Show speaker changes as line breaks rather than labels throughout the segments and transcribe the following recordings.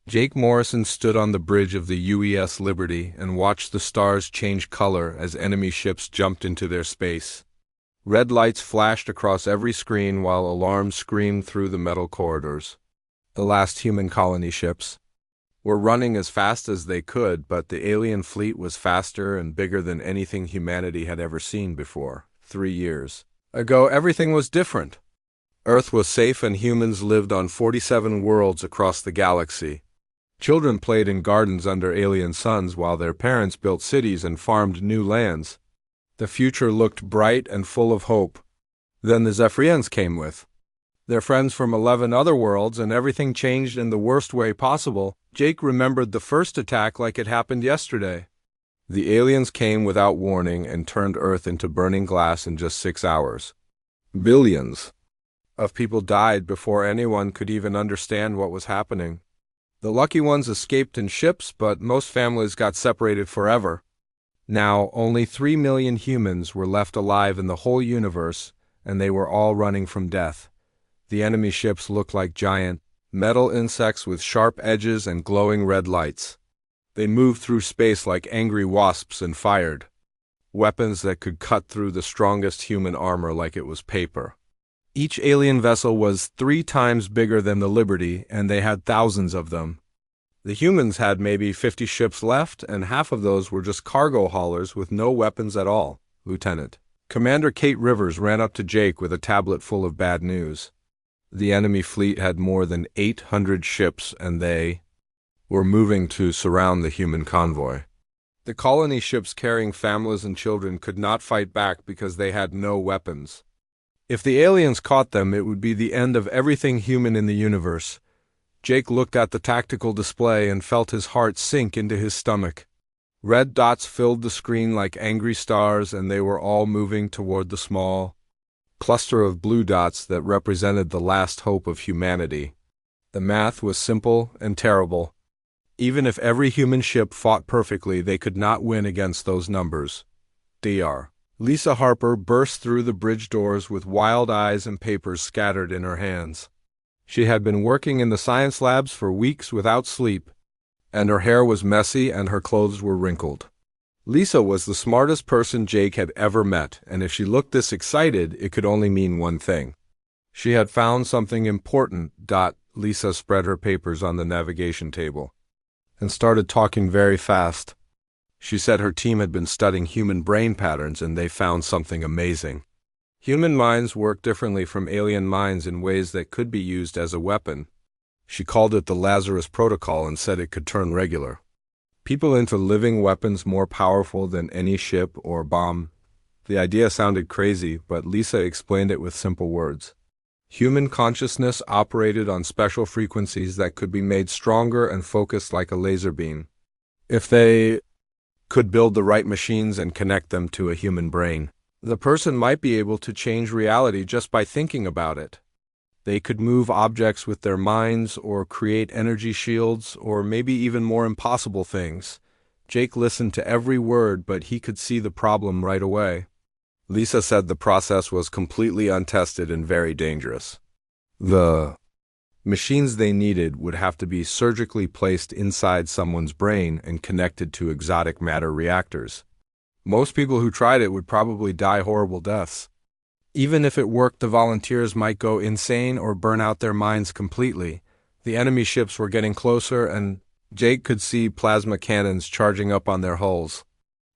Jake Morrison stood on the bridge of the UES Liberty and watched the stars change color as enemy ships jumped into their space. Red lights flashed across every screen while alarms screamed through the metal corridors. The last human colony ships were running as fast as they could, but the alien fleet was faster and bigger than anything humanity had ever seen before. 3 years ago, everything was different. Earth was safe and humans lived on 47 worlds across the galaxy. Children played in gardens under alien suns while their parents built cities and farmed new lands. The future looked bright and full of hope. Then the Zephyrians came with their friends from 11 other worlds, and everything changed in the worst way possible. Jake remembered the first attack like it happened yesterday. The aliens came without warning and turned Earth into burning glass in just 6 hours. Billions of people died before anyone could even understand what was happening. The lucky ones escaped in ships, but most families got separated forever. Now, only 3 million humans were left alive in the whole universe, and they were all running from death. The enemy ships looked like giant metal insects with sharp edges and glowing red lights. They moved through space like angry wasps and fired weapons that could cut through the strongest human armor like it was paper. Each alien vessel was 3 times bigger than the Liberty, and they had thousands of them. The humans had maybe 50 ships left, and half of those were just cargo haulers with no weapons at all. Lieutenant Commander Kate Rivers ran up to Jake with a tablet full of bad news. The enemy fleet had more than 800 ships, and they were moving to surround the human convoy. The colony ships carrying families and children could not fight back because they had no weapons. If the aliens caught them, it would be the end of everything human in the universe. Jake looked at the tactical display and felt his heart sink into his stomach. Red dots filled the screen like angry stars, and they were all moving toward the small cluster of blue dots that represented the last hope of humanity. The math was simple and terrible. Even if every human ship fought perfectly, they could not win against those numbers. Dr. Lisa Harper burst through the bridge doors with wild eyes and papers scattered in her hands. She had been working in the science labs for weeks without sleep, and her hair was messy and her clothes were wrinkled. Lisa was the smartest person Jake had ever met, and if she looked this excited, it could only mean one thing. She had found something important. Lisa spread her papers on the navigation table and started talking very fast. She said her team had been studying human brain patterns and they found something amazing. Human minds work differently from alien minds in ways that could be used as a weapon. She called it the Lazarus Protocol and said it could turn regular people into living weapons more powerful than any ship or bomb. The idea sounded crazy, but Lisa explained it with simple words. Human consciousness operated on special frequencies that could be made stronger and focused like a laser beam. If they could build the right machines and connect them to a human brain, the person might be able to change reality just by thinking about it. They could move objects with their minds or create energy shields or maybe even more impossible things. Jake listened to every word, but he could see the problem right away. Lisa said the process was completely untested and very dangerous. The machines they needed would have to be surgically placed inside someone's brain and connected to exotic matter reactors. Most people who tried it would probably die horrible deaths. Even if it worked, the volunteers might go insane or burn out their minds completely. The enemy ships were getting closer, and Jake could see plasma cannons charging up on their hulls.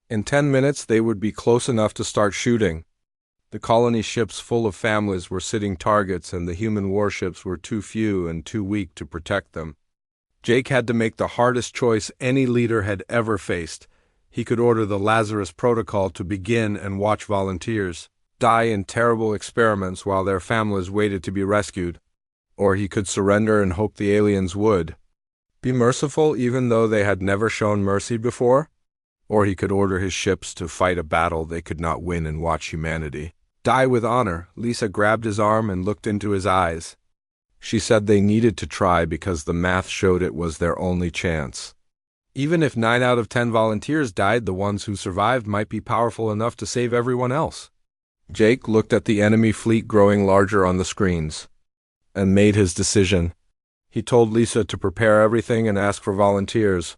In 10 minutes, they would be close enough to start shooting. The colony ships full of families were sitting targets, and the human warships were too few and too weak to protect them. Jake had to make the hardest choice any leader had ever faced. He could order the Lazarus Protocol to begin and watch volunteers die in terrible experiments while their families waited to be rescued. Or he could surrender and hope the aliens would be merciful even though they had never shown mercy before. Or he could order his ships to fight a battle they could not win and watch humanity die with honor. Lisa grabbed his arm and looked into his eyes. She said they needed to try because the math showed it was their only chance. Even if 9 out of 10 volunteers died, the ones who survived might be powerful enough to save everyone else. Jake looked at the enemy fleet growing larger on the screens and made his decision. He told Lisa to prepare everything and ask for volunteers.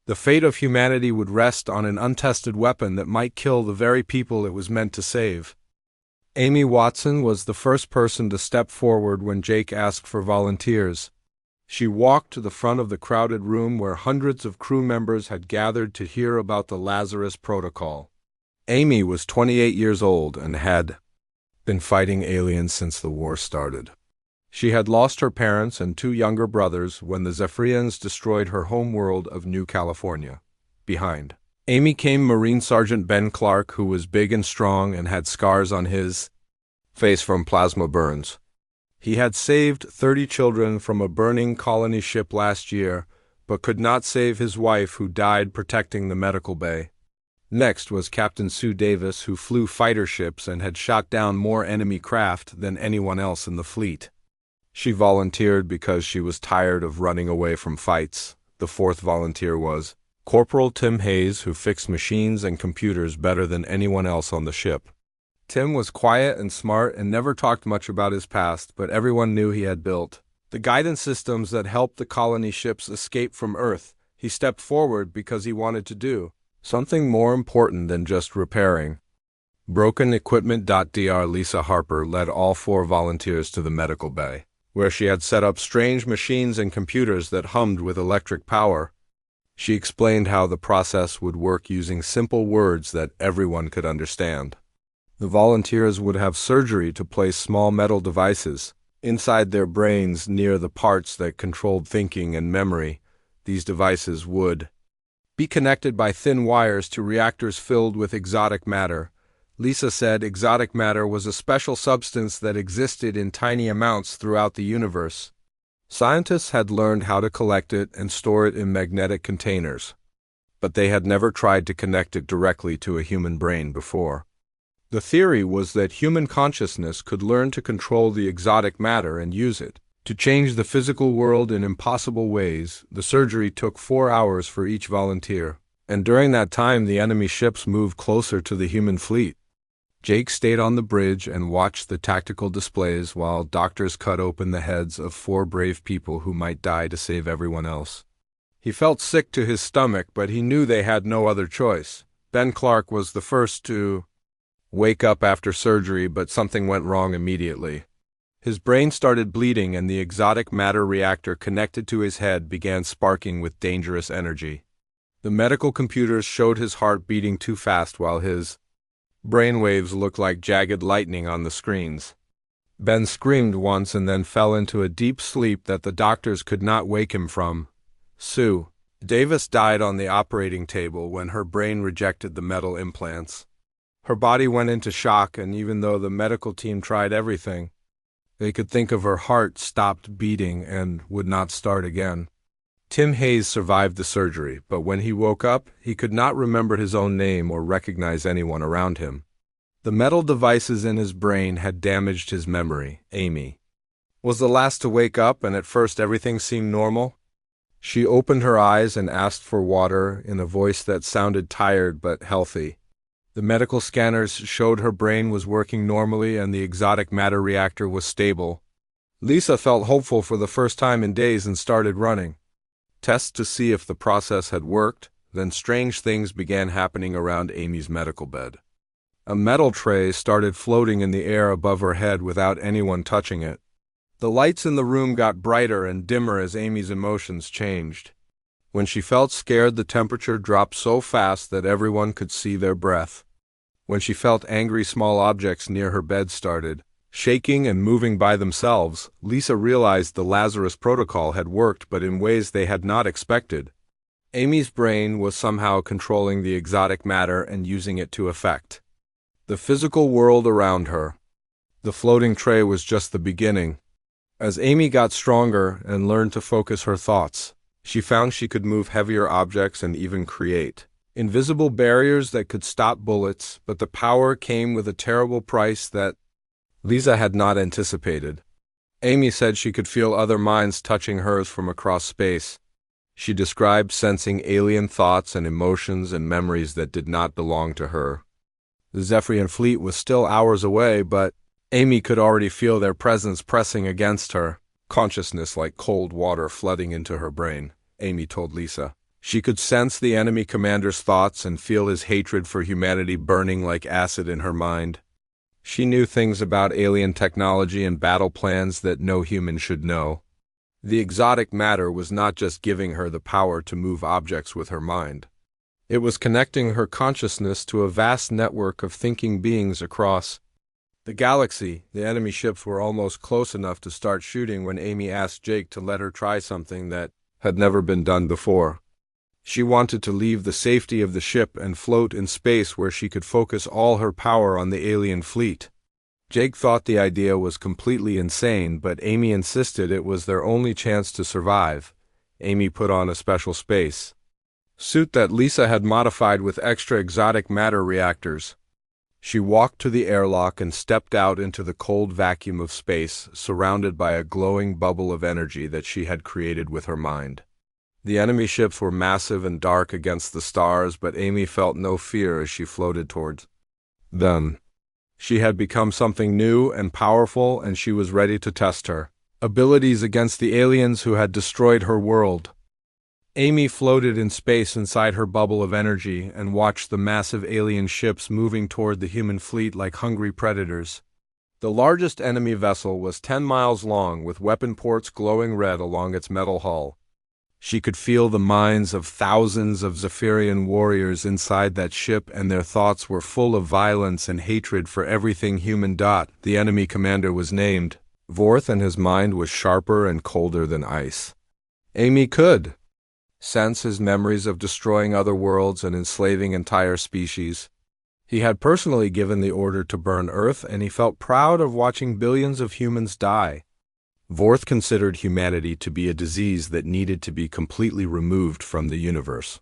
The fate of humanity would rest on an untested weapon that might kill the very people it was meant to save. Amy Watson was the first person to step forward when Jake asked for volunteers. She walked to the front of the crowded room where hundreds of crew members had gathered to hear about the Lazarus Protocol. Amy was 28 years old and had been fighting aliens since the war started. She had lost her parents and two younger brothers when the Zephyrians destroyed her home world of New California. Behind Amy came Marine Sergeant Ben Clark, who was big and strong and had scars on his face from plasma burns. He had saved 30 children from a burning colony ship last year, but could not save his wife, who died protecting the medical bay. Next was Captain Sue Davis, who flew fighter ships and had shot down more enemy craft than anyone else in the fleet. She volunteered because she was tired of running away from fights. The fourth volunteer was Corporal Tim Hayes, who fixed machines and computers better than anyone else on the ship. Tim was quiet and smart and never talked much about his past, but everyone knew he had built the guidance systems that helped the colony ships escape from Earth. He stepped forward because he wanted to do something more important than just repairing broken equipment. Dr. Lisa Harper led all 4 volunteers to the medical bay, where she had set up strange machines and computers that hummed with electric power. She explained how the process would work using simple words that everyone could understand. The volunteers would have surgery to place small metal devices inside their brains near the parts that controlled thinking and memory. These devices would be connected by thin wires to reactors filled with exotic matter. Lisa said exotic matter was a special substance that existed in tiny amounts throughout the universe. Scientists had learned how to collect it and store it in magnetic containers, but they had never tried to connect it directly to a human brain before. The theory was that human consciousness could learn to control the exotic matter and use it to change the physical world in impossible ways. The surgery took 4 hours for each volunteer, and during that time the enemy ships moved closer to the human fleet. Jake stayed on the bridge and watched the tactical displays while doctors cut open the heads of 4 brave people who might die to save everyone else. He felt sick to his stomach, but he knew they had no other choice. Ben Clark was the first to wake up after surgery, but something went wrong immediately. His brain started bleeding and the exotic matter reactor connected to his head began sparking with dangerous energy. The medical computers showed his heart beating too fast while his brainwaves looked like jagged lightning on the screens. Ben screamed once and then fell into a deep sleep that the doctors could not wake him from. Sue Davis died on the operating table when her brain rejected the metal implants. Her body went into shock, and even though the medical team tried everything, they could think of her heart stopped beating and would not start again. Tim Hayes survived the surgery, but when he woke up, he could not remember his own name or recognize anyone around him. The metal devices in his brain had damaged his memory. Amy was the last to wake up, and at first everything seemed normal. She opened her eyes and asked for water in a voice that sounded tired but healthy. The medical scanners showed her brain was working normally and the exotic matter reactor was stable. Lisa felt hopeful for the first time in days and started running tests to see if the process had worked. Then strange things began happening around Amy's medical bed. A metal tray started floating in the air above her head without anyone touching it. The lights in the room got brighter and dimmer as Amy's emotions changed. When she felt scared, the temperature dropped so fast that everyone could see their breath. When she felt angry, small objects near her bed started shaking and moving by themselves. Lisa realized the Lazarus Protocol had worked, but in ways they had not expected. Amy's brain was somehow controlling the exotic matter and using it to affect the physical world around her. The floating tray was just the beginning. As Amy got stronger and learned to focus her thoughts, she found she could move heavier objects and even create invisible barriers that could stop bullets, but the power came with a terrible price that Lisa had not anticipated. Amy said she could feel other minds touching hers from across space. She described sensing alien thoughts and emotions and memories that did not belong to her. The Zephyrian fleet was still hours away, but Amy could already feel their presence pressing against her. consciousness like cold water flooding into her brain, Amy told Lisa. She could sense the enemy commander's thoughts and feel his hatred for humanity burning like acid in her mind. She knew things about alien technology and battle plans that no human should know. The exotic matter was not just giving her the power to move objects with her mind. It was connecting her consciousness to a vast network of thinking beings across the galaxy. The enemy ships were almost close enough to start shooting when Amy asked Jake to let her try something that had never been done before. She wanted to leave the safety of the ship and float in space where she could focus all her power on the alien fleet. Jake thought the idea was completely insane, but Amy insisted it was their only chance to survive. Amy put on a special space suit that Lisa had modified with extra exotic matter reactors. She walked to the airlock and stepped out into the cold vacuum of space, surrounded by a glowing bubble of energy that she had created with her mind. The enemy ships were massive and dark against the stars, but Amy felt no fear as she floated towards them. She had become something new and powerful, and she was ready to test her abilities against the aliens who had destroyed her world. Amy floated in space inside her bubble of energy and watched the massive alien ships moving toward the human fleet like hungry predators. The largest enemy vessel was 10 miles long, with weapon ports glowing red along its metal hull. She could feel the minds of thousands of Zephyrian warriors inside that ship, and their thoughts were full of violence and hatred for everything human. The enemy commander was named Vorth, and his mind was sharper and colder than ice. Amy could sense his memories of destroying other worlds and enslaving entire species. He had personally given the order to burn Earth, and he felt proud of watching billions of humans die. Vorth considered humanity to be a disease that needed to be completely removed from the universe.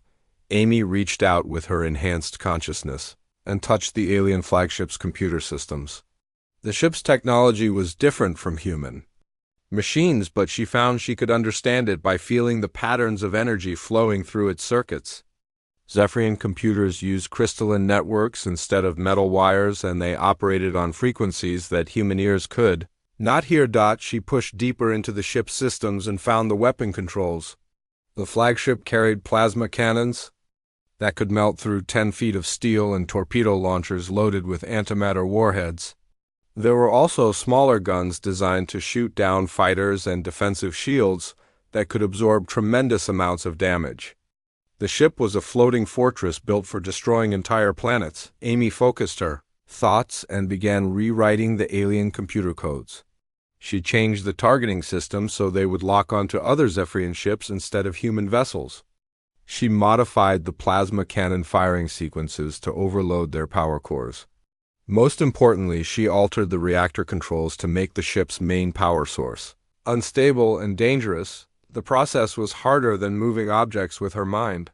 Amy reached out with her enhanced consciousness and touched the alien flagship's computer systems. The ship's technology was different from human machines, but she found she could understand it by feeling the patterns of energy flowing through its circuits. Zephyrian computers used crystalline networks instead of metal wires, and they operated on frequencies that human ears could not hear. She pushed deeper into the ship's systems and found the weapon controls. The flagship carried plasma cannons that could melt through 10 feet of steel and torpedo launchers loaded with antimatter warheads. There were also smaller guns designed to shoot down fighters and defensive shields that could absorb tremendous amounts of damage. The ship was a floating fortress built for destroying entire planets. Amy focused her thoughts and began rewriting the alien computer codes. She changed the targeting system so they would lock onto other Zephyrian ships instead of human vessels. She modified the plasma cannon firing sequences to overload their power cores. Most importantly, she altered the reactor controls to make the ship's main power source unstable and dangerous. The process was harder than moving objects with her mind,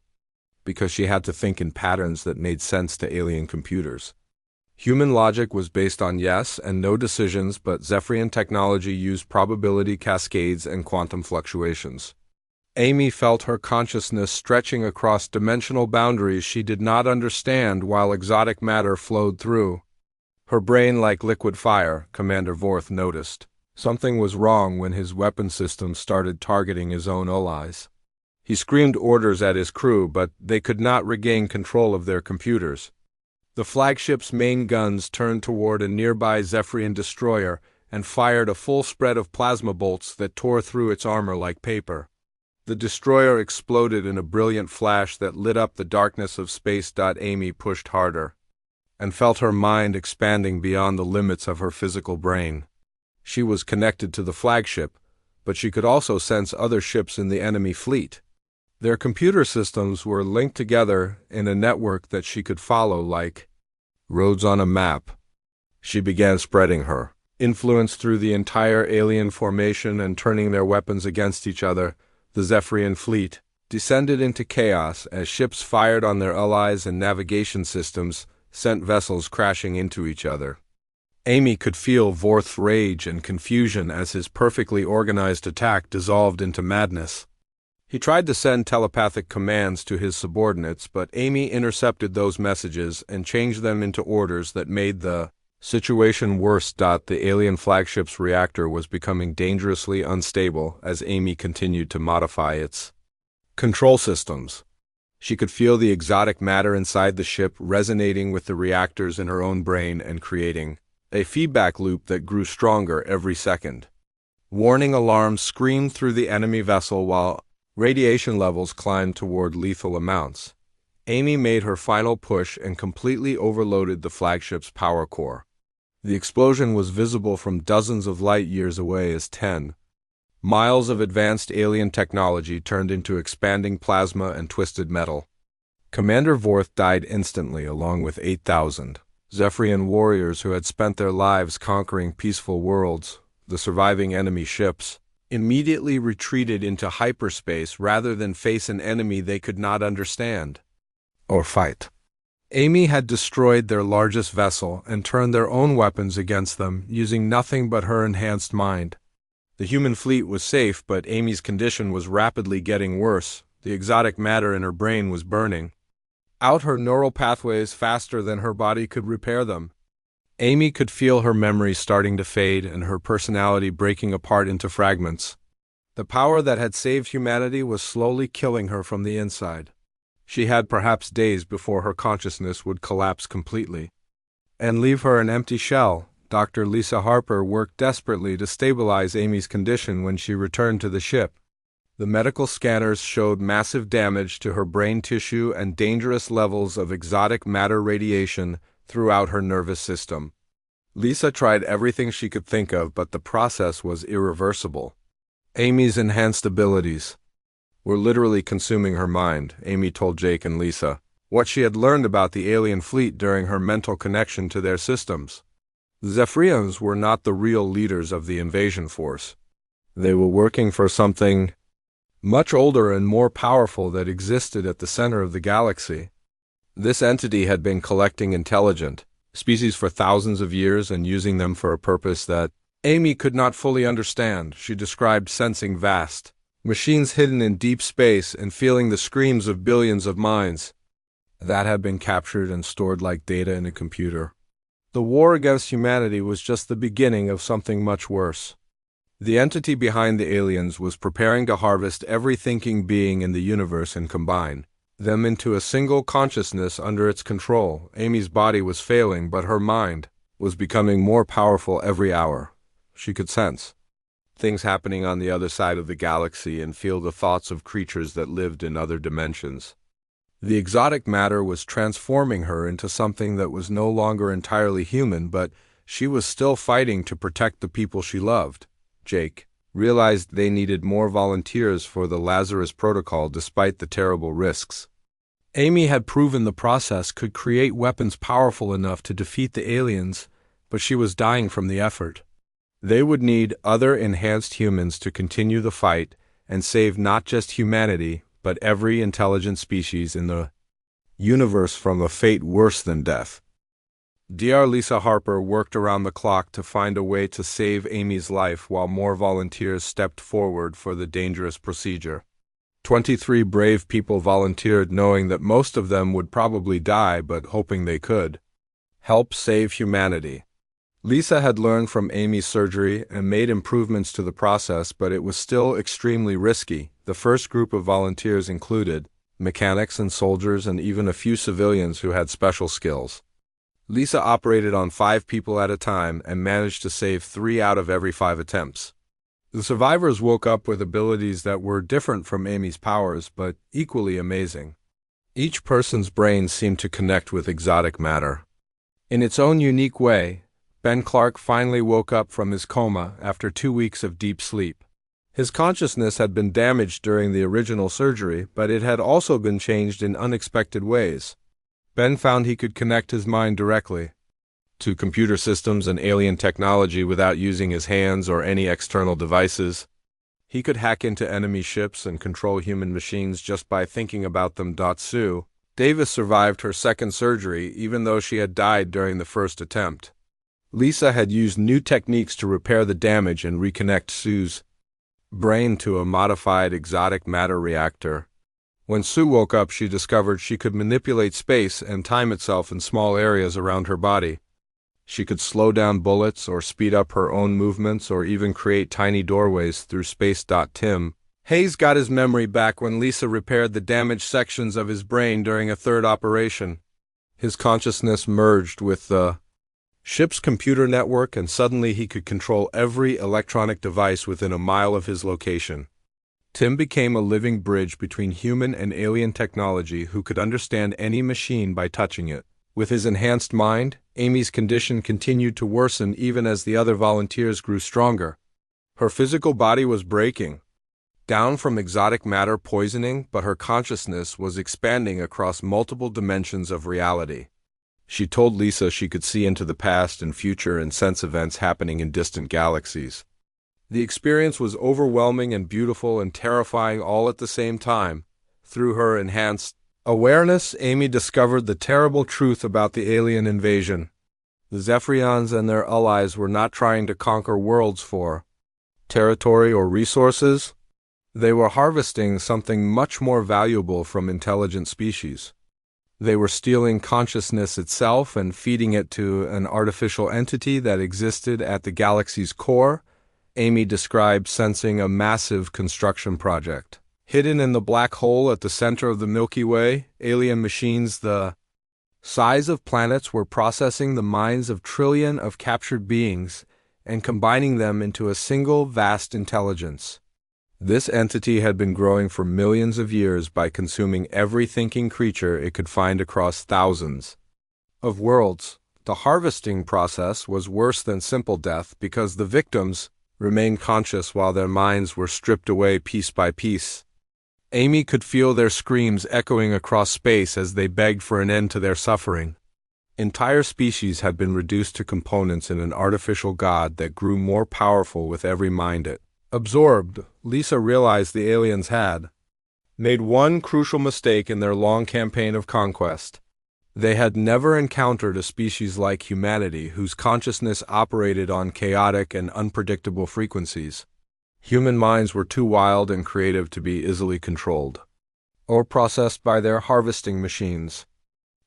because she had to think in patterns that made sense to alien computers. Human logic was based on yes and no decisions, but Zephyrian technology used probability cascades and quantum fluctuations. Amy felt her consciousness stretching across dimensional boundaries she did not understand while exotic matter flowed through her brain like liquid fire. Commander Vorth noticed something was wrong when his weapon system started targeting his own allies. He screamed orders at his crew, but they could not regain control of their computers. The flagship's main guns turned toward a nearby Zephyrian destroyer and fired a full spread of plasma bolts that tore through its armor like paper. The destroyer exploded in a brilliant flash that lit up the darkness of space. Amy pushed harder and felt her mind expanding beyond the limits of her physical brain. She was connected to the flagship, but she could also sense other ships in the enemy fleet. Their computer systems were linked together in a network that she could follow like roads on a map. She began spreading her influence through the entire alien formation and turning their weapons against each other. The Zephyrian fleet descended into chaos as ships fired on their allies and navigation systems sent vessels crashing into each other. Amy could feel Vorth's rage and confusion as his perfectly organized attack dissolved into madness. He tried to send telepathic commands to his subordinates, but Amy intercepted those messages and changed them into orders that made the Situation worse. The alien flagship's reactor was becoming dangerously unstable as Amy continued to modify its control systems. She could feel the exotic matter inside the ship resonating with the reactors in her own brain and creating a feedback loop that grew stronger every second. Warning alarms screamed through the enemy vessel while radiation levels climbed toward lethal amounts. Amy made her final push and completely overloaded the flagship's power core. The explosion was visible from dozens of light years away as 10 miles of advanced alien technology turned into expanding plasma and twisted metal. Commander Vorth died instantly along with 8,000 Zephyrian warriors who had spent their lives conquering peaceful worlds. The surviving enemy ships immediately retreated into hyperspace rather than face an enemy they could not understand or fight. Amy had destroyed their largest vessel and turned their own weapons against them, using nothing but her enhanced mind. The human fleet was safe, but Amy's condition was rapidly getting worse. The exotic matter in her brain was burning out her neural pathways faster than her body could repair them. Amy could feel her memories starting to fade and her personality breaking apart into fragments. The power that had saved humanity was slowly killing her from the inside. She had perhaps days before her consciousness would collapse completely and leave her an empty shell. Dr. Lisa Harper worked desperately to stabilize Amy's condition when she returned to the ship. The medical scanners showed massive damage to her brain tissue and dangerous levels of exotic matter radiation throughout her nervous system. Lisa tried everything she could think of, but the process was irreversible. Amy's enhanced abilities were literally consuming her mind, Amy told Jake and Lisa what she had learned about the alien fleet during her mental connection to their systems. The Zephyrians were not the real leaders of the invasion force. They were working for something much older and more powerful that existed at the center of the galaxy. This entity had been collecting intelligent species for thousands of years and using them for a purpose that Amy could not fully understand. She described sensing vast machines hidden in deep space and feeling the screams of billions of minds that had been captured and stored like data in a computer. The war against humanity was just the beginning of something much worse. The entity behind the aliens was preparing to harvest every thinking being in the universe and combine them into a single consciousness under its control. Amy's body was failing, but her mind was becoming more powerful every hour. She could sense things happening on the other side of the galaxy and feel the thoughts of creatures that lived in other dimensions. The exotic matter was transforming her into something that was no longer entirely human, but she was still fighting to protect the people she loved. Jake realized they needed more volunteers for the Lazarus Protocol despite the terrible risks. Amy had proven the process could create weapons powerful enough to defeat the aliens, but she was dying from the effort. They would need other enhanced humans to continue the fight and save not just humanity, but every intelligent species in the universe from a fate worse than death. Dr. Lisa Harper worked around the clock to find a way to save Amy's life while more volunteers stepped forward for the dangerous procedure. 23 brave people volunteered, knowing that most of them would probably die, but hoping they could help save humanity. Lisa had learned from Amy's surgery and made improvements to the process, but it was still extremely risky. The first group of volunteers included mechanics and soldiers and even a few civilians who had special skills. Lisa operated on 5 people at a time and managed to save 3 out of every 5 attempts. The survivors woke up with abilities that were different from Amy's powers, but equally amazing. Each person's brain seemed to connect with exotic matter. In its own unique way, Ben Clark finally woke up from his coma after 2 weeks of deep sleep. His consciousness had been damaged during the original surgery, but it had also been changed in unexpected ways. Ben found he could connect his mind directly to computer systems and alien technology without using his hands or any external devices. He could hack into enemy ships and control human machines just by thinking about them. Sue Davis survived her second surgery even though she had died during the first attempt. Lisa had used new techniques to repair the damage and reconnect Sue's brain to a modified exotic matter reactor. When Sue woke up, she discovered she could manipulate space and time itself in small areas around her body. She could slow down bullets or speed up her own movements or even create tiny doorways through space. Tim Hayes got his memory back when Lisa repaired the damaged sections of his brain during a third operation. His consciousness merged with the ship's computer network, and suddenly he could control every electronic device within a mile of his location. Tim became a living bridge between human and alien technology who could understand any machine by touching it. With his enhanced mind, Amy's condition continued to worsen even as the other volunteers grew stronger. Her physical body was breaking down from exotic matter poisoning, but her consciousness was expanding across multiple dimensions of reality. She told Lisa she could see into the past and future and sense events happening in distant galaxies. The experience was overwhelming and beautiful and terrifying all at the same time. Through her enhanced awareness, Amy discovered the terrible truth about the alien invasion. The Zephyrians and their allies were not trying to conquer worlds for territory or resources. They were harvesting something much more valuable from intelligent species. They were stealing consciousness itself and feeding it to an artificial entity that existed at the galaxy's core. Amy described sensing a massive construction project. Hidden in the black hole at the center of the Milky Way, alien machines the size of planets were processing the minds of trillions of captured beings and combining them into a single vast intelligence. This entity had been growing for millions of years by consuming every thinking creature it could find across thousands of worlds. The harvesting process was worse than simple death because the victims remained conscious while their minds were stripped away piece by piece. Amy could feel their screams echoing across space as they begged for an end to their suffering. Entire species had been reduced to components in an artificial god that grew more powerful with every mind it absorbed. Lisa realized the aliens had made one crucial mistake in their long campaign of conquest. They had never encountered a species like humanity whose consciousness operated on chaotic and unpredictable frequencies. Human minds were too wild and creative to be easily controlled or processed by their harvesting machines.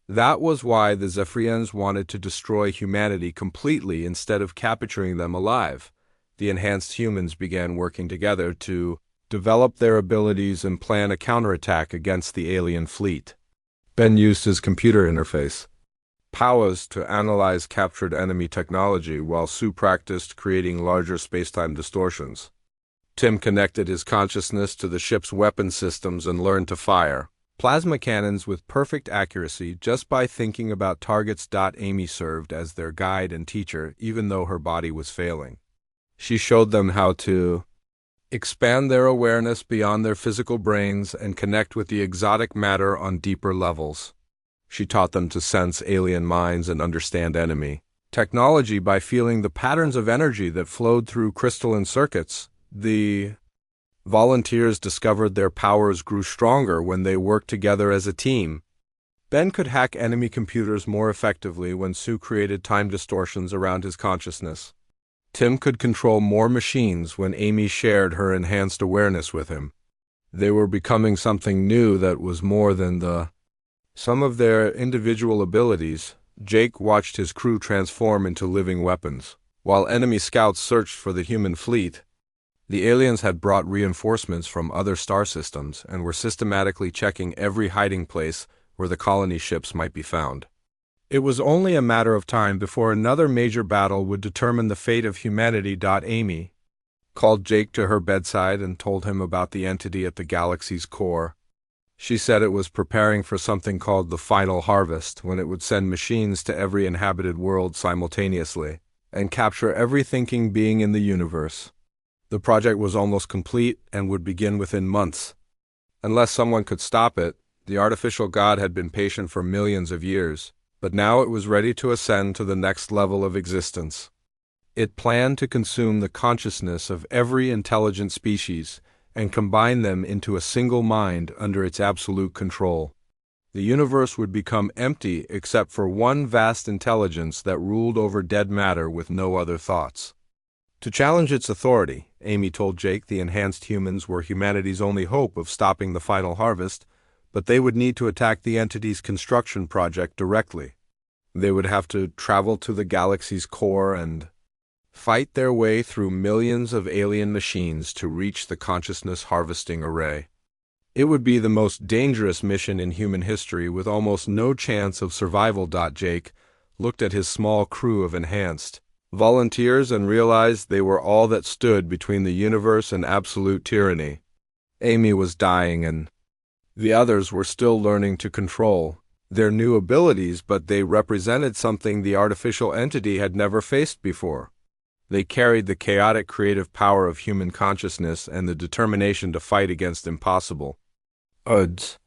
That was why the Zephyrians wanted to destroy humanity completely instead of capturing them alive. The enhanced humans began working together to develop their abilities and plan a counterattack against the alien fleet. Ben used his computer interface powers to analyze captured enemy technology while Sue practiced creating larger spacetime distortions. Tim connected his consciousness to the ship's weapon systems and learned to fire plasma cannons with perfect accuracy just by thinking about targets. Amy served as their guide and teacher even though her body was failing. She showed them how to expand their awareness beyond their physical brains and connect with the exotic matter on deeper levels. She taught them to sense alien minds and understand enemy technology by feeling the patterns of energy that flowed through crystalline circuits. The volunteers discovered their powers grew stronger when they worked together as a team. Ben could hack enemy computers more effectively when Sue created time distortions around his consciousness. Tim could control more machines when Amy shared her enhanced awareness with him. They were becoming something new that was more than the sum of their individual abilities. Jake watched his crew transform into living weapons. While enemy scouts searched for the human fleet, the aliens had brought reinforcements from other star systems and were systematically checking every hiding place where the colony ships might be found. It was only a matter of time before another major battle would determine the fate of humanity. Amy called Jake to her bedside and told him about the entity at the galaxy's core. She said it was preparing for something called the final harvest, when it would send machines to every inhabited world simultaneously and capture every thinking being in the universe. The project was almost complete and would begin within months. Unless someone could stop it, the artificial god had been patient for millions of years. But now it was ready to ascend to the next level of existence. It planned to consume the consciousness of every intelligent species and combine them into a single mind under its absolute control. The universe would become empty except for one vast intelligence that ruled over dead matter with no other thoughts. To challenge its authority, Amy told Jake the enhanced humans were humanity's only hope of stopping the final harvest, but they would need to attack the entity's construction project directly. They would have to travel to the galaxy's core and fight their way through millions of alien machines to reach the consciousness harvesting array. It would be the most dangerous mission in human history with almost no chance of survival. Jake looked at his small crew of enhanced volunteers and realized they were all that stood between the universe and absolute tyranny. Amy was dying and the others were still learning to control their new abilities, but they represented something the artificial entity had never faced before. They carried the chaotic creative power of human consciousness and the determination to fight against impossible odds.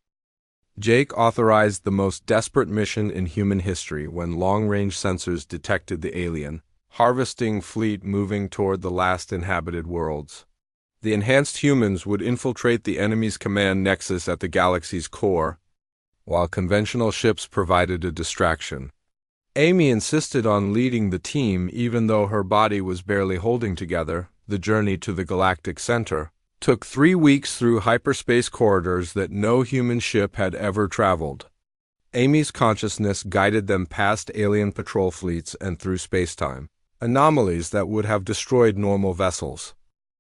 Jake authorized the most desperate mission in human history when long-range sensors detected the alien harvesting fleet moving toward the last inhabited worlds. The enhanced humans would infiltrate the enemy's command nexus at the galaxy's core, while conventional ships provided a distraction. Amy insisted on leading the team even though her body was barely holding together. The journey to the galactic center took 3 weeks through hyperspace corridors that no human ship had ever traveled. Amy's consciousness guided them past alien patrol fleets and through spacetime anomalies that would have destroyed normal vessels.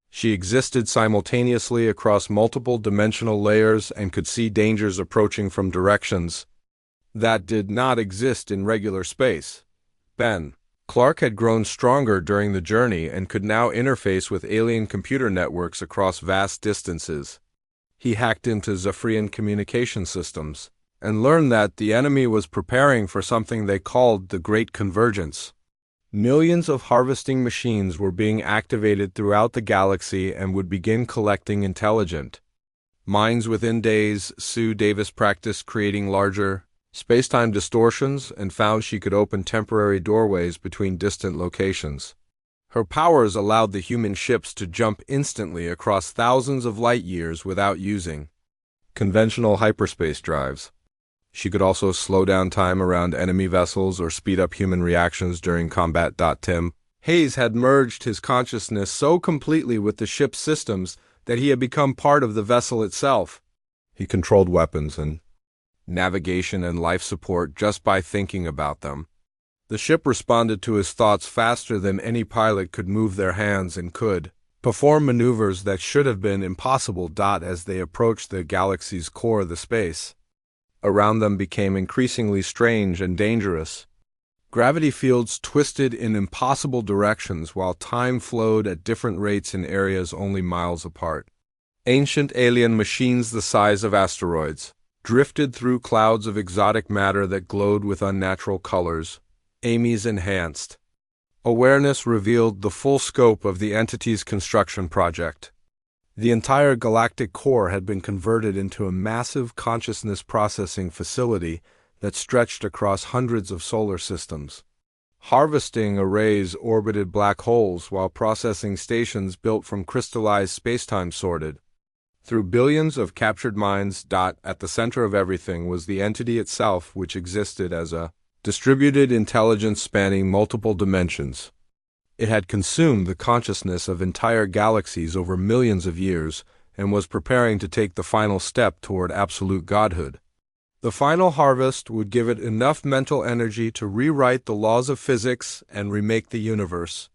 She existed simultaneously across multiple dimensional layers and could see dangers approaching from directions that did not exist in regular space. Ben Clark had grown stronger during the journey and could now interface with alien computer networks across vast distances. He hacked into Zephyrian communication systems and learned that the enemy was preparing for something they called the Great Convergence. Millions of harvesting machines were being activated throughout the galaxy and would begin collecting intelligent minds within days. Sue Davis practiced creating larger spacetime distortions and found she could open temporary doorways between distant locations. Her powers allowed the human ships to jump instantly across thousands of light years without using conventional hyperspace drives. She could also slow down time around enemy vessels or speed up human reactions during combat. Tim Hayes had merged his consciousness so completely with the ship's systems that he had become part of the vessel itself. He controlled weapons and navigation and life support just by thinking about them. The ship responded to his thoughts faster than any pilot could move their hands and could perform maneuvers that should have been impossible. As they approached the galaxy's core, the space around them became increasingly strange and dangerous. Gravity fields twisted in impossible directions while time flowed at different rates in areas only miles apart. Ancient alien machines the size of asteroids drifted through clouds of exotic matter that glowed with unnatural colors. Amy's enhanced awareness revealed the full scope of the entity's construction project. The entire galactic core had been converted into a massive consciousness processing facility that stretched across hundreds of solar systems. Harvesting arrays orbited black holes while processing stations built from crystallized spacetime sorted through billions of captured minds. At the center of everything was the entity itself, which existed as a distributed intelligence spanning multiple dimensions. It had consumed the consciousness of entire galaxies over millions of years and was preparing to take the final step toward absolute godhood. The final harvest would give it enough mental energy to rewrite the laws of physics and remake the universe.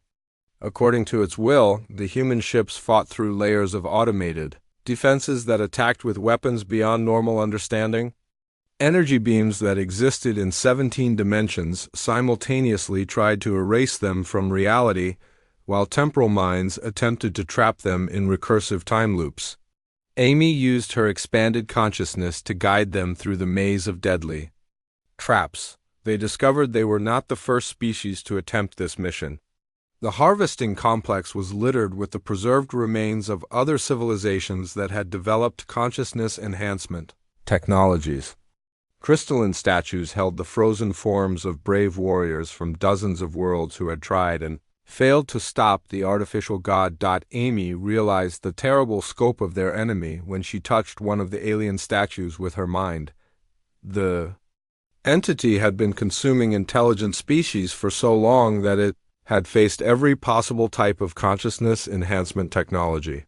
According to its will, the human ships fought through layers of automated defenses that attacked with weapons beyond normal understanding. Energy beams that existed in 17 dimensions simultaneously tried to erase them from reality, while temporal minds attempted to trap them in recursive time loops. Amy used her expanded consciousness to guide them through the maze of deadly traps. They discovered they were not the first species to attempt this mission. The harvesting complex was littered with the preserved remains of other civilizations that had developed consciousness enhancement technologies. Crystalline statues held the frozen forms of brave warriors from dozens of worlds who had tried and failed to stop the artificial god. Amy realized the terrible scope of their enemy when she touched one of the alien statues with her mind. The entity had been consuming intelligent species for so long that it had faced every possible type of consciousness enhancement technology.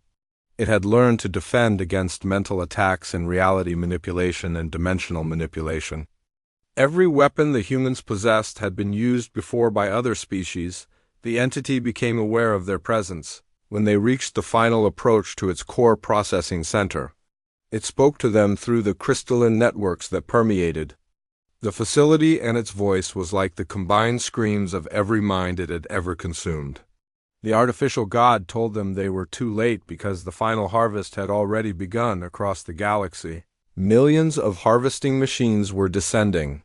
It had learned to defend against mental attacks and reality manipulation and dimensional manipulation. Every weapon the humans possessed had been used before by other species. The entity became aware of their presence when they reached the final approach to its core processing center. It spoke to them through the crystalline networks that permeated the facility, and its voice was like the combined screams of every mind it had ever consumed. The artificial god told them they were too late because the final harvest had already begun across the galaxy. Millions of harvesting machines were descending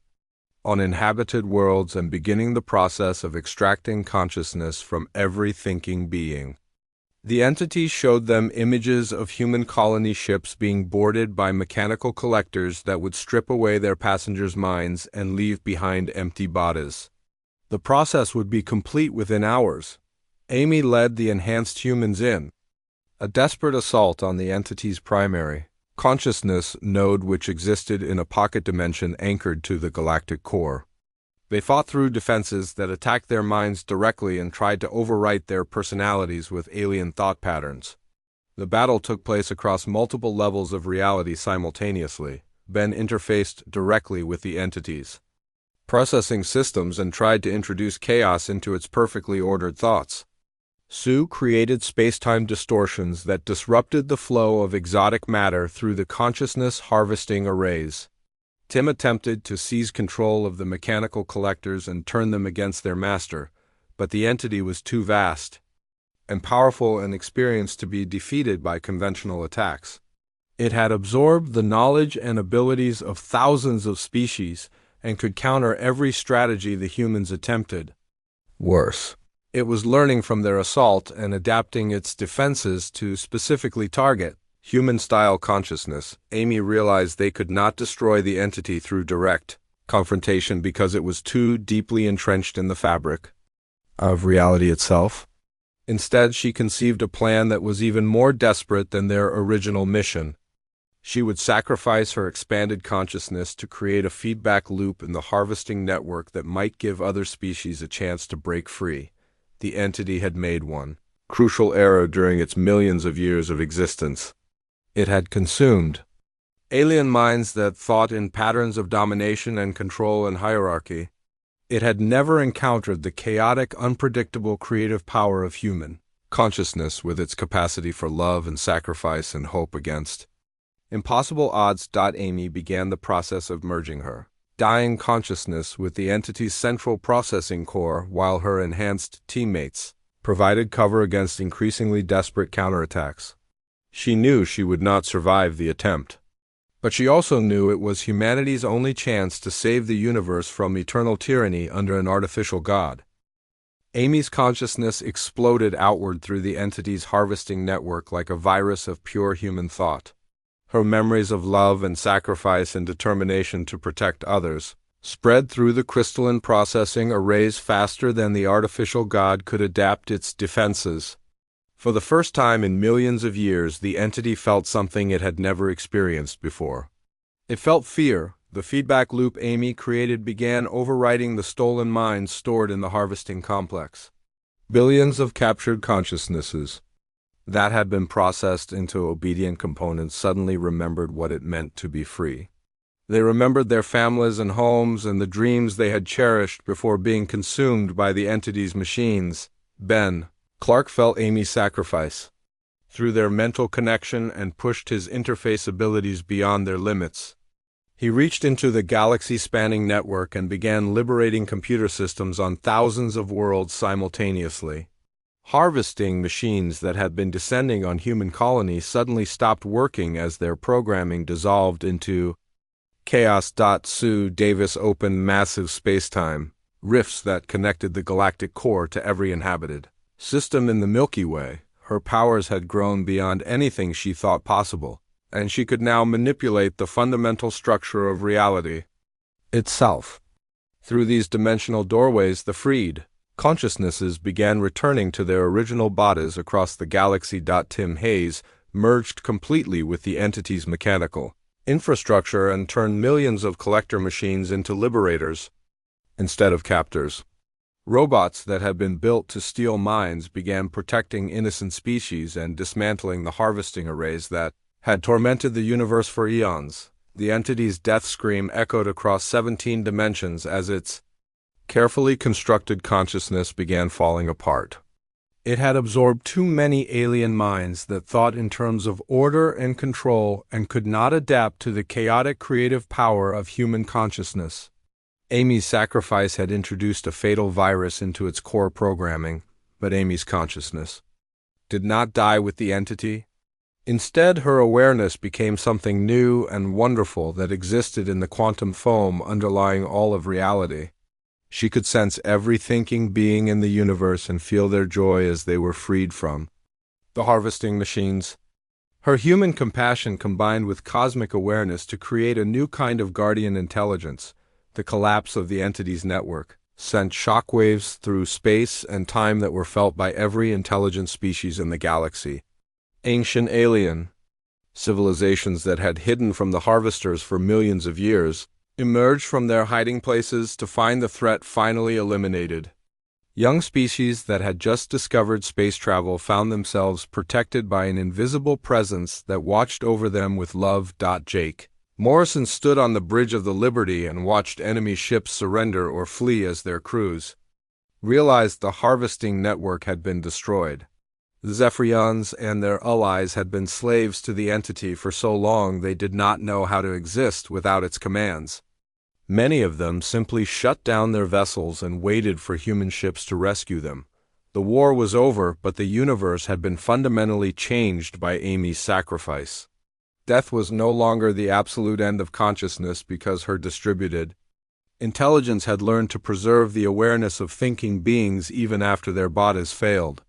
on inhabited worlds and beginning the process of extracting consciousness from every thinking being. The entity showed them images of human colony ships being boarded by mechanical collectors that would strip away their passengers' minds and leave behind empty bodies. The process would be complete within hours. Amy led the enhanced humans in a desperate assault on the entity's primary consciousness node, which existed in a pocket dimension anchored to the galactic core. They fought through defenses that attacked their minds directly and tried to overwrite their personalities with alien thought patterns. The battle took place across multiple levels of reality simultaneously. Ben interfaced directly with the entities processing systems and tried to introduce chaos into its perfectly ordered thoughts. Sue created space-time distortions that disrupted the flow of exotic matter through the consciousness harvesting arrays. Tim attempted to seize control of the mechanical collectors and turn them against their master, but the entity was too vast and powerful and experienced to be defeated by conventional attacks. It had absorbed the knowledge and abilities of thousands of species and could counter every strategy the humans attempted. Worse, it was learning from their assault and adapting its defenses to specifically target human-style consciousness. Amy realized they could not destroy the entity through direct confrontation because it was too deeply entrenched in the fabric of reality itself. Instead, she conceived a plan that was even more desperate than their original mission. She would sacrifice her expanded consciousness to create a feedback loop in the harvesting network that might give other species a chance to break free. The entity had made one crucial error during its millions of years of existence. It had consumed alien minds that thought in patterns of domination and control and hierarchy. It had never encountered the chaotic, unpredictable creative power of human consciousness with its capacity for love and sacrifice and hope against impossible odds. Amy began the process of merging her dying consciousness with the entity's central processing core, while her enhanced teammates provided cover against increasingly desperate counterattacks. She knew she would not survive the attempt, but she also knew it was humanity's only chance to save the universe from eternal tyranny under an artificial god. Amy's consciousness exploded outward through the entity's harvesting network like a virus of pure human thought. Her memories of love and sacrifice and determination to protect others spread through the crystalline processing arrays faster than the artificial god could adapt its defenses. For the first time in millions of years, the entity felt something it had never experienced before. It felt fear. The feedback loop Amy created began overwriting the stolen minds stored in the harvesting complex. Billions of captured consciousnesses that had been processed into obedient components suddenly remembered what it meant to be free. They remembered their families and homes and the dreams they had cherished before being consumed by the entity's machines. Ben Clark felt Amy's sacrifice through their mental connection and pushed his interface abilities beyond their limits. He reached into the galaxy-spanning network and began liberating computer systems on thousands of worlds simultaneously. Harvesting machines that had been descending on human colonies suddenly stopped working as their programming dissolved into chaos. Sue Davis opened massive space-time rifts that connected the galactic core to every inhabited system in the Milky Way. Her powers had grown beyond anything she thought possible, and she could now manipulate the fundamental structure of reality itself. Through these dimensional doorways, the freed consciousnesses began returning to their original bodies across the galaxy. Tim Hayes merged completely with the entity's mechanical infrastructure and turned millions of collector machines into liberators instead of captors. Robots that had been built to steal minds began protecting innocent species and dismantling the harvesting arrays that had tormented the universe for eons. The entity's death scream echoed across 17 dimensions as its carefully constructed consciousness began falling apart. It had absorbed too many alien minds that thought in terms of order and control and could not adapt to the chaotic creative power of human consciousness. Amy's sacrifice had introduced a fatal virus into its core programming, but Amy's consciousness did not die with the entity. Instead, her awareness became something new and wonderful that existed in the quantum foam underlying all of reality. She could sense every thinking being in the universe and feel their joy as they were freed from the harvesting machines. Her human compassion combined with cosmic awareness to create a new kind of guardian intelligence. The collapse of the entity's network sent shockwaves through space and time that were felt by every intelligent species in the galaxy. Ancient alien civilizations that had hidden from the harvesters for millions of years emerged from their hiding places to find the threat finally eliminated. Young species that had just discovered space travel found themselves protected by an invisible presence that watched over them with love. Jake Morrison stood on the bridge of the Liberty and watched enemy ships surrender or flee as their crews realized the harvesting network had been destroyed. The Zephyrians and their allies had been slaves to the entity for so long they did not know how to exist without its commands. Many of them simply shut down their vessels and waited for human ships to rescue them. The war was over, but the universe had been fundamentally changed by Amy's sacrifice. Death was no longer the absolute end of consciousness because her distributed intelligence had learned to preserve the awareness of thinking beings even after their bodies failed.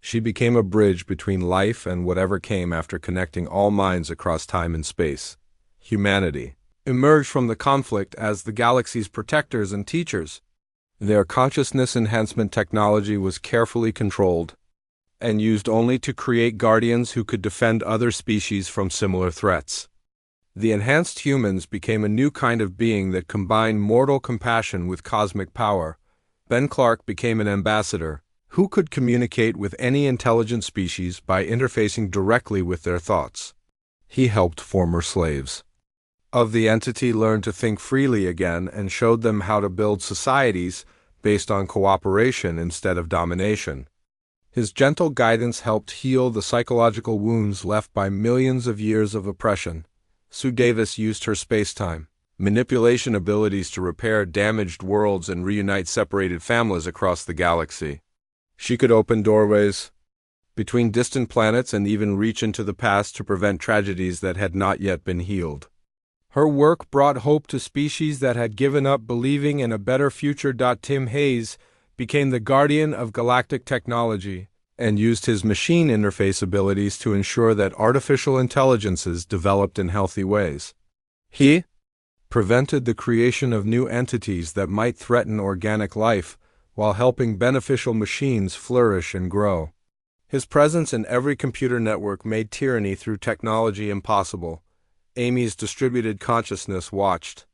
She became a bridge between life and whatever came after connecting all minds across time and space. Humanity emerged from the conflict as the galaxy's protectors and teachers. Their consciousness enhancement technology was carefully controlled and used only to create guardians who could defend other species from similar threats. The enhanced humans became a new kind of being that combined mortal compassion with cosmic power. Ben Clark became an ambassador who could communicate with any intelligent species by interfacing directly with their thoughts. He helped former slaves of the entity learn to think freely again and showed them how to build societies based on cooperation instead of domination. His gentle guidance helped heal the psychological wounds left by millions of years of oppression. Sue Davis used her space-time manipulation abilities to repair damaged worlds and reunite separated families across the galaxy. She could open doorways between distant planets and even reach into the past to prevent tragedies that had not yet been healed. Her work brought hope to species that had given up believing in a better future. Tim Hayes became the guardian of galactic technology and used his machine interface abilities to ensure that artificial intelligences developed in healthy ways. He prevented the creation of new entities that might threaten organic life while helping beneficial machines flourish and grow. His presence in every computer network made tyranny through technology impossible. Amy's distributed consciousness watched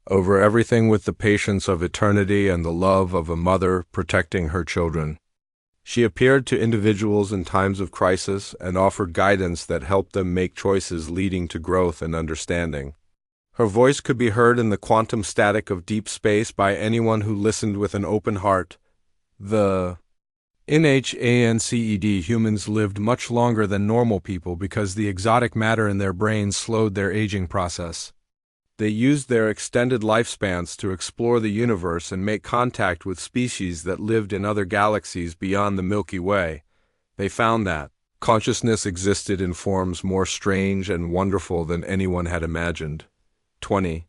over everything with the patience of eternity and the love of a mother protecting her children. She appeared to individuals in times of crisis and offered guidance that helped them make choices leading to growth and understanding. Her voice could be heard in the quantum static of deep space by anyone who listened with an open heart. The NHANCED humans lived much longer than normal people because the exotic matter in their brains slowed their aging process. They used their extended lifespans to explore the universe and make contact with species that lived in other galaxies beyond the Milky Way. They found that consciousness existed in forms more strange and wonderful than anyone had imagined. 20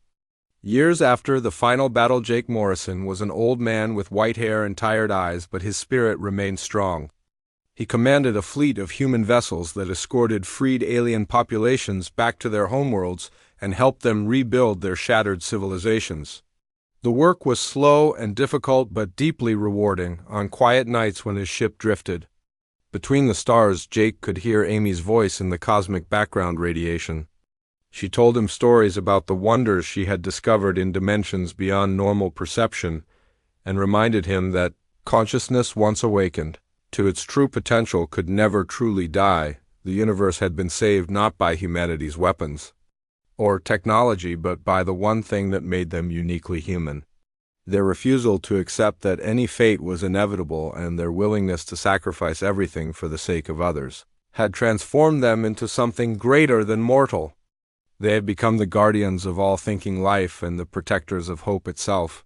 years after the final battle, Jake Morrison was an old man with white hair and tired eyes, but his spirit remained strong. He commanded a fleet of human vessels that escorted freed alien populations back to their homeworlds and helped them rebuild their shattered civilizations. The work was slow and difficult but deeply rewarding on quiet nights when his ship drifted. Between the stars, Jake could hear Amy's voice in the cosmic background radiation. She told him stories about the wonders she had discovered in dimensions beyond normal perception and reminded him that consciousness once awakened to its true potential could never truly die. The universe had been saved not by humanity's weapons or technology, but by the one thing that made them uniquely human. Their refusal to accept that any fate was inevitable and their willingness to sacrifice everything for the sake of others had transformed them into something greater than mortal. They had become the guardians of all thinking life and the protectors of hope itself.